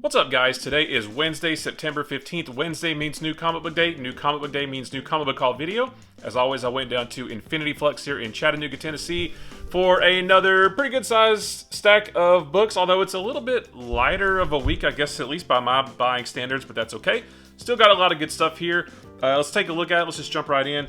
What's up, guys? Today is Wednesday, September 15th. Wednesday means new comic book day. New comic book day means new comic book haul video. As always, I went down to Infinity Flux here in Chattanooga, Tennessee for another pretty good sized stack of books, although it's a little bit lighter of a week, I guess, at least by my buying standards, but that's okay. Still got a lot of good stuff here. Let's take a look at it. Let's just jump right in.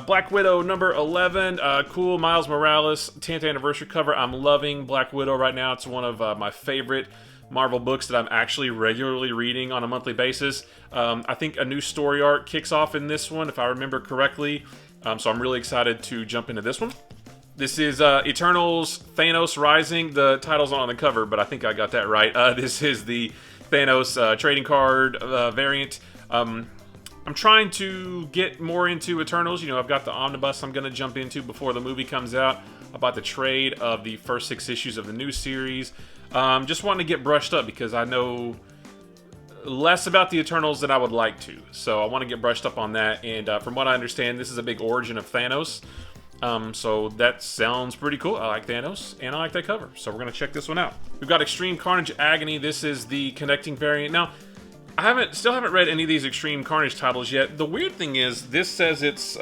Black Widow number 11. Cool Miles Morales 10th anniversary cover. I'm loving Black Widow right now. It's one of my favorite Marvel books that I'm actually regularly reading on a monthly basis. I think a new story arc kicks off in this one, if I remember correctly. So I'm really excited to jump into this one. This is Eternals Thanos Rising. The title's not on the cover, but I think I got that right. This is the Thanos trading card variant. I'm trying to get more into Eternals. You know, I've got the omnibus I'm going to jump into before the movie comes out. I bought the trade of the first 6 issues of the new series. Just wanting to get brushed up because I know less about the Eternals than I would like to. So I want to get brushed up on that. And from what I understand, this is a big origin of Thanos. So that sounds pretty cool. I like Thanos, and I like that cover. So we're going to check this one out. We've got Extreme Carnage Agony. This is the connecting variant. Now, I still haven't read any of these Extreme Carnage titles yet. The weird thing is, this says it's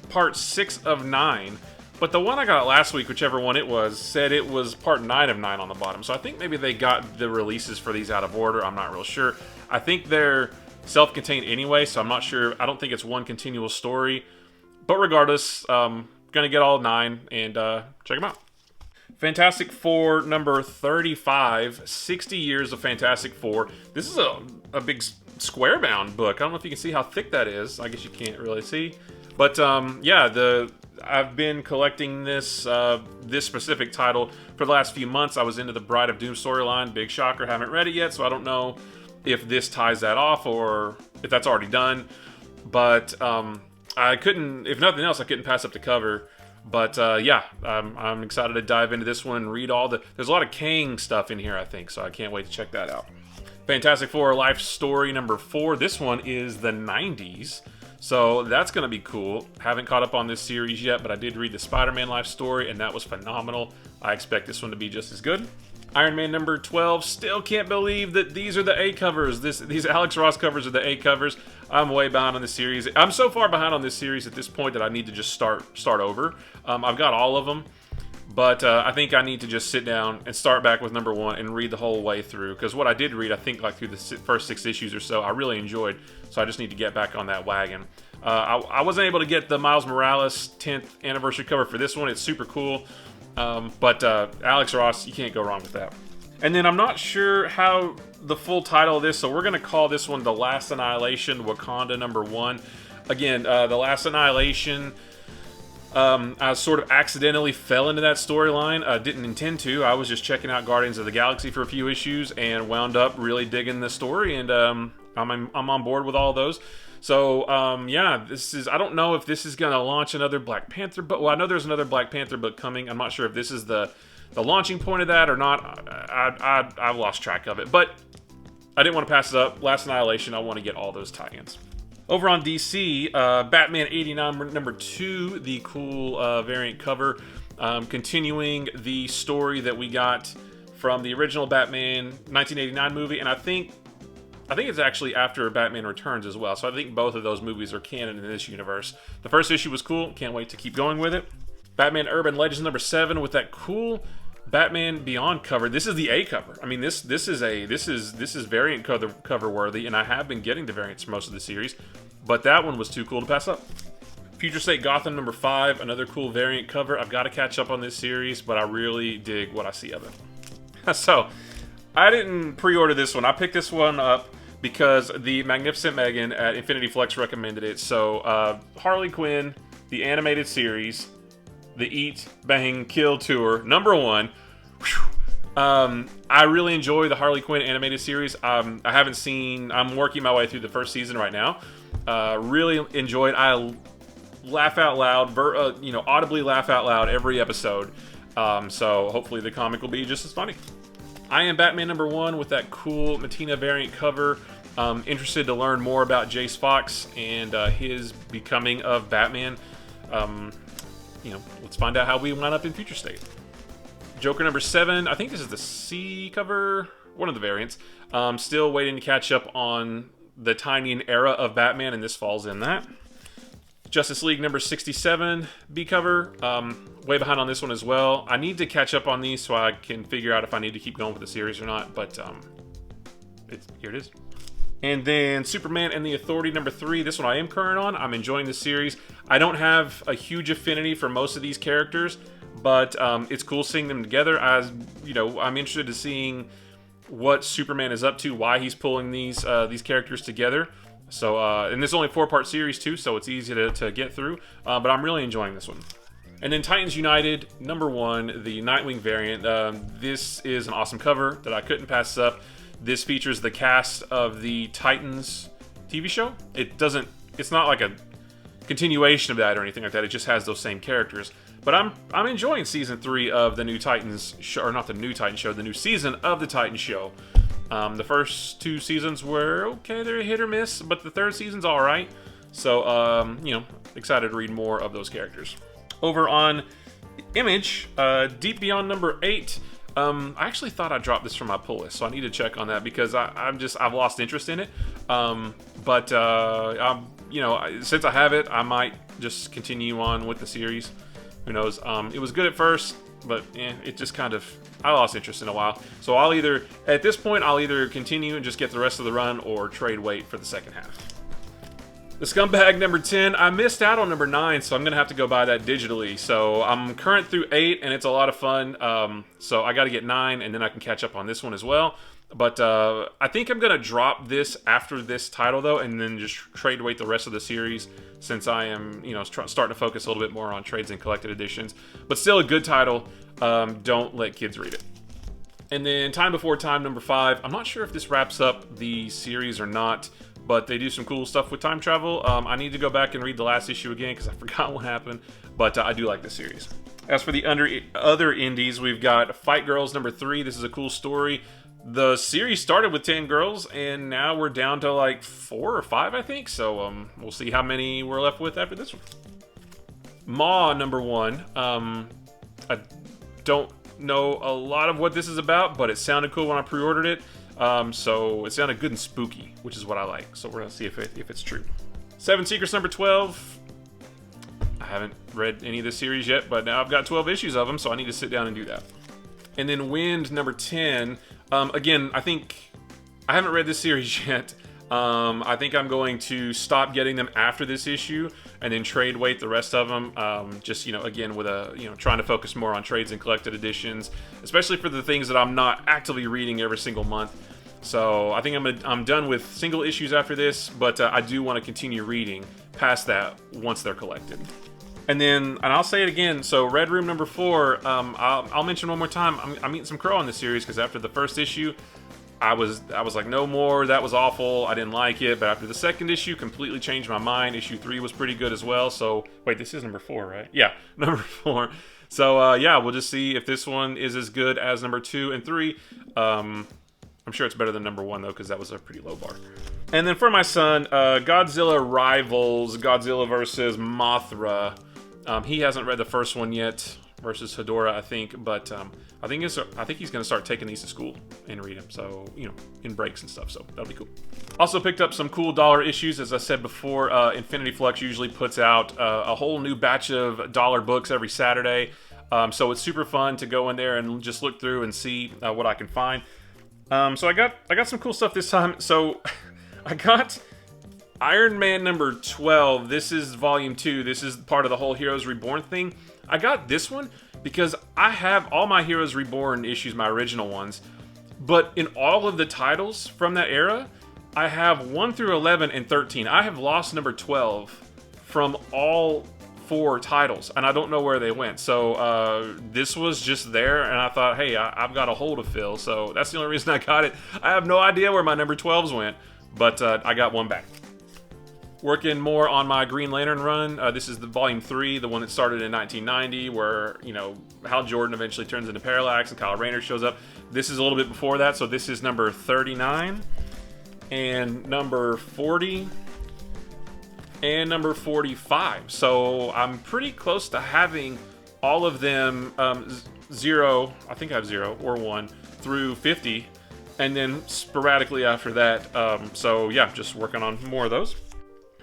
part 6 of 9. But the one I got last week, whichever one it was, said it was part 9 of 9 on the bottom. So I think maybe they got the releases for these out of order. I'm not real sure. I think they're self-contained anyway, so I'm not sure. I don't think it's one continual story. But regardless, gonna get all 9 and check them out. Fantastic Four number 35. 60 years of Fantastic Four. This is a big square-bound book. I don't know if you can see how thick that is. I guess you can't really see. But yeah, I've been collecting this this specific title for the last few months. I was into the Bride of Doom storyline. Big shocker, haven't read it yet, so I don't know if this ties that off or if that's already done. But I couldn't, if nothing else, I couldn't pass up the cover. But yeah, I'm excited to dive into this one and read all the... There's a lot of Kang stuff in here, I think, so I can't wait to check that out. Fantastic Four Life Story number 4. This one is the 90s. So that's going to be cool. Haven't caught up on this series yet, but I did read the Spider-Man Life Story, and that was phenomenal. I expect this one to be just as good. Iron Man number 12. Still can't believe that these are the A covers. These Alex Ross covers are the A covers. I'm way behind on this series. I'm so far behind on this series at this point that I need to just start over. I've got all of them, but I think I need to just sit down and start back with number 1 and read the whole way through. Because what I did read, I think like through the first 6 issues or so, I really enjoyed. So I just need to get back on that wagon. I wasn't able to get the Miles Morales 10th anniversary cover for this one. It's super cool. But Alex Ross, you can't go wrong with that. And then I'm not sure how the full title of this, so we're going to call this one The Last Annihilation, Wakanda number 1. Again, The Last Annihilation, I sort of accidentally fell into that storyline. I didn't intend to. I was just checking out Guardians of the Galaxy for a few issues and wound up really digging the story, and I'm on board with all those. So, yeah, I don't know if this is going to launch another Black Panther book. Well, I know there's another Black Panther book coming. I'm not sure if this is the launching point of that or not. I've lost track of it. But I didn't want to pass it up. Last Annihilation, I want to get all those tie-ins. Over on DC, Batman 89 number 2, the cool variant cover. Continuing the story that we got from the original Batman 1989 movie. And I think it's actually after Batman Returns as well. So I think both of those movies are canon in this universe. The first issue was cool. Can't wait to keep going with it. Batman Urban Legends number 7 with that cool Batman Beyond cover. This is the A cover. I mean, this is variant cover worthy, and I have been getting the variants for most of the series, but that one was too cool to pass up. Future State Gotham number 5, another cool variant cover. I've got to catch up on this series, but I really dig what I see of it. So I didn't pre-order this one. I picked this one up because the Magnificent Megan at Infinity Flux recommended it. So, Harley Quinn, the animated series, the Eat, Bang, Kill Tour, number 1. I really enjoy the Harley Quinn animated series. I'm working my way through the first season right now. Really enjoyed. I laugh out loud, audibly laugh out loud every episode. So hopefully the comic will be just as funny. I Am Batman number 1 with that cool Matina variant cover. Interested to learn more about Jace Fox and his becoming of Batman. Let's find out how we wound up in Future State. Joker number 7. I think this is the C cover. one of the variants. Still waiting to catch up on the Tynion era of Batman, and this falls in that. Justice League number 67 B cover. Way behind on this one as well. I need to catch up on these so I can figure out if I need to keep going with the series or not, but here it is. And then Superman and the Authority number 3. This one I am current on. I'm enjoying this series. I don't have a huge affinity for most of these characters, but it's cool seeing them together. As you know, I'm interested in seeing what Superman is up to, why he's pulling these characters together. So, and this is only a 4-part series too, so it's easy to get through. But I'm really enjoying this one. And then Titans United number 1, the Nightwing variant. This is an awesome cover that I couldn't pass up. This features the cast of the Titans TV show. It's not like a continuation of that or anything like that. It just has those same characters. But I'm enjoying season 3 of the new Titans show, or not the new Titans show, the new season of the Titans show. The first 2 seasons were okay, they're hit or miss, but the 3rd season's all right. So, you know, excited to read more of those characters. Over on Image, Deep Beyond number 8. I actually thought I dropped this from my pull list, so I need to check on that because I've lost interest in it. You know, since I have it, I might just continue on with the series. Who knows? It was good at first, but it just kind of, I lost interest in a while. So at this point, I'll either continue and just get the rest of the run or trade wait for the second half. The Scumbag number 10, I missed out on number 9, so I'm going to have to go buy that digitally. So I'm current through 8, and it's a lot of fun. So I got to get 9, and then I can catch up on this one as well. But I think I'm going to drop this after this title, though, and then just trade wait the rest of the series, since I am, you know, starting to focus a little bit more on trades and collected editions. But still a good title. Don't let kids read it. And then Time Before Time number 5. I'm not sure if this wraps up the series or not, but they do some cool stuff with time travel. I need to go back and read the last issue again because I forgot what happened, but I do like this series. As for the other indies, we've got Fight Girls number 3. This is a cool story. The series started with 10 girls, and now we're down to like 4 or 5, I think. So we'll see how many we're left with after this one. Maw number 1. I don't know a lot of what this is about, but it sounded cool when I pre-ordered it. So it sounded good and spooky, which is what I like. So we're gonna see if it's true. Seven Secrets number 12. I haven't read any of this series yet, but now I've got 12 issues of them, so I need to sit down and do that. And then Wind number 10. Again, I think I haven't read this series yet. I think I'm going to stop getting them after this issue and then trade wait the rest of them. Just, you know, again, with trying to focus more on trades and collected editions, especially for the things that I'm not actively reading every single month. So I think I'm done with single issues after this, but I do want to continue reading past that once they're collected. And I'll say it again. So Red Room number 4. I'll mention one more time. I'm eating some crow on this series because after the first issue, I was like, no more. That was awful. I didn't like it. But after the second issue, completely changed my mind. Issue 3 was pretty good as well. So wait, this is number 4, right? Yeah, number 4. So yeah, we'll just see if this one is as good as number 2 and 3. I'm sure it's better than number 1 though, because that was a pretty low bar. And then for my son, Godzilla Rivals, Godzilla versus Mothra. He hasn't read the first one yet, versus Hedorah, I think, but I think he's going to start taking these to school and read them, so, you know, in breaks and stuff, so that'll be cool. Also picked up some cool dollar issues. As I said before, Infinity Flux usually puts out a whole new batch of dollar books every Saturday, so it's super fun to go in there and just look through and see what I can find. So I got some cool stuff this time. So I got Iron Man number 12. This is volume 2. This is part of the whole Heroes Reborn thing. I got this one because I have all my Heroes Reborn issues, my original ones. But in all of the titles from that era, I have 1 through 11 and 13. I have lost number 12 from all 4 titles, and I don't know where they went. So this was just there, and I thought, hey, I've got a hole to fill. So that's the only reason I got it. I have no idea where my number 12s went, but I got one back. Working more on my Green Lantern run. This is the volume 3, the one that started in 1990, where, you know, Hal Jordan eventually turns into Parallax and Kyle Rayner shows up. This is a little bit before that, so this is number 39 and number 40 and number 45. So I'm pretty close to having all of them 0, I think I have 0 or 1 through 50. and then sporadically after that. So yeah, just working on more of those.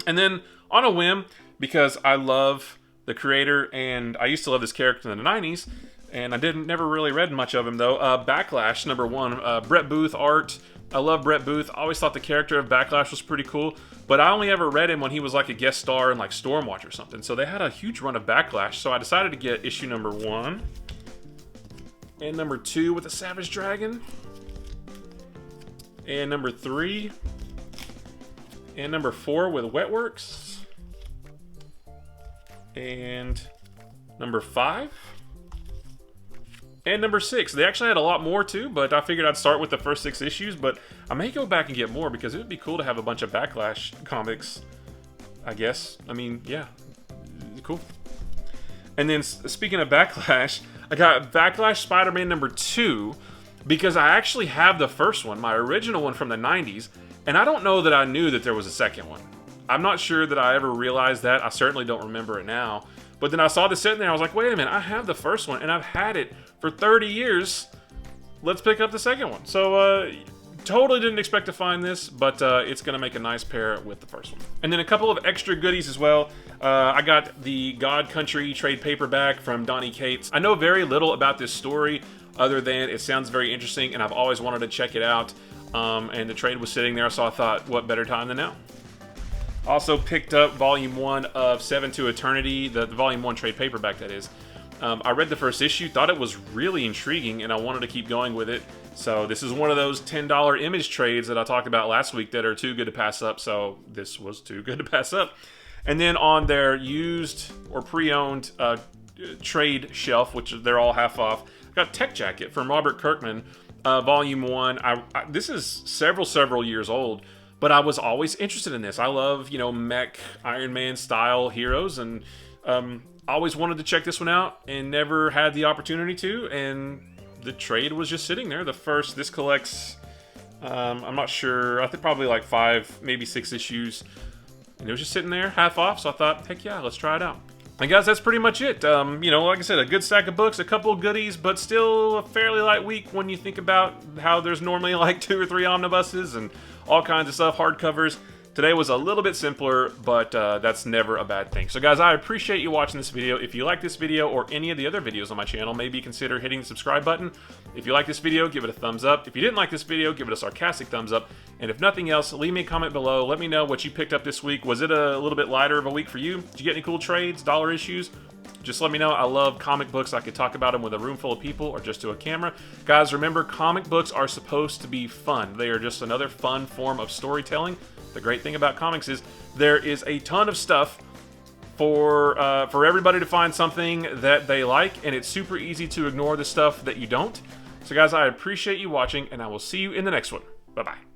And then on a whim, because I love the creator and I used to love this character in the 90s, and I never really read much of him though. Backlash #1, Brett Booth art. I love Brett Booth. I always thought the character of Backlash was pretty cool, but I only ever read him when he was like a guest star in like Stormwatch or something. So they had a huge run of Backlash, so I decided to get issue #1 and #2 with the Savage Dragon, and #3 and #4 with Wetworks, and #5 and #6. They actually had a lot more too, but I figured I'd start with the first 6 issues, but I may go back and get more because it would be cool to have a bunch of Backlash comics, I guess. I mean, yeah, cool. And then speaking of Backlash, I got Backlash Spider-Man #2 because I actually have the first one, my original one from the 90s, and I don't know that I knew that there was a second one. I'm not sure that I ever realized that. I certainly don't remember it now. But then I saw this sitting there, I was like, wait a minute, I have the first one, and I've had it for 30 years. Let's pick up the second one. So, totally didn't expect to find this, but it's going to make a nice pair with the first one. And then a couple of extra goodies as well. I got the God Country trade paperback from Donny Cates. I know very little about this story, other than it sounds very interesting, and I've always wanted to check it out. And the trade was sitting there, so I thought, what better time than now? Also picked up Volume 1 of 7 to Eternity, the Volume 1 trade paperback, that is. I read the first issue, thought it was really intriguing, and I wanted to keep going with it. So this is one of those $10 Image trades that I talked about last week that are too good to pass up, so this was too good to pass up. And then on their used or pre-owned trade shelf, which they're all half off, I got Tech Jacket from Robert Kirkman, Volume 1. This is several years old, but I was always interested in this. I love, mech Iron Man style heroes, and always wanted to check this one out and never had the opportunity to, and the trade was just sitting there. This collects, I'm not sure, I think probably like 5, maybe 6 issues, and it was just sitting there half off, so I thought, heck yeah, let's try it out. And guys, that's pretty much it. Like I said, a good stack of books, a couple of goodies, but still a fairly light week when you think about how there's normally like 2 or 3 omnibuses and all kinds of stuff, hardcovers. Today was a little bit simpler, but that's never a bad thing. So guys, I appreciate you watching this video. If you like this video or any of the other videos on my channel, maybe consider hitting the subscribe button. If you like this video, give it a thumbs up. If you didn't like this video, give it a sarcastic thumbs up. And if nothing else, leave me a comment below. Let me know what you picked up this week. Was it a little bit lighter of a week for you? Did you get any cool trades, dollar issues? Just let me know. I love comic books. I could talk about them with a room full of people or just to a camera. Guys, remember, comic books are supposed to be fun. They are just another fun form of storytelling. The great thing about comics is there is a ton of stuff for everybody to find something that they like, and it's super easy to ignore the stuff that you don't. So guys, I appreciate you watching, and I will see you in the next one. Bye-bye.